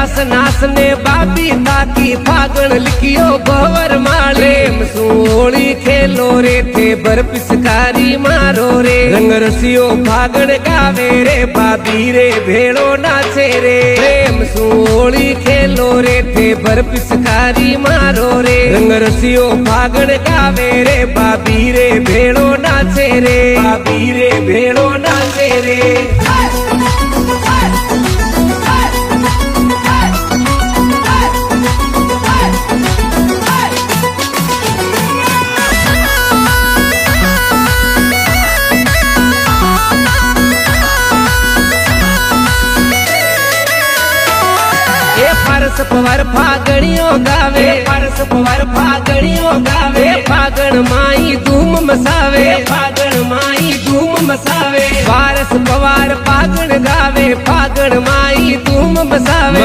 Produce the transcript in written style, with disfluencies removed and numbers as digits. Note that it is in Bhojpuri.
नास नास ने बाबी ताकी फागण लिखियो भवर माले सोली खेलो रे थे बर पिचकारी मारो रे रंग रसियो फागण गावे रे बाबी रे भेड़ो नाचे रे प्रेम सोली खेलो रे थे बर पिचकारी मारो रे रंग रसियो फागण गावे रे बाबी रे भेड़ो नाचे रे बाबी रे भेड़ो नाचे रे परस पवर फागणियों गावे परस पवर फागणियों गावे फागण माई धूम मसावे फागण माई धूम मसावे पारस पवार फागण गावे फागण माई धूम मसावे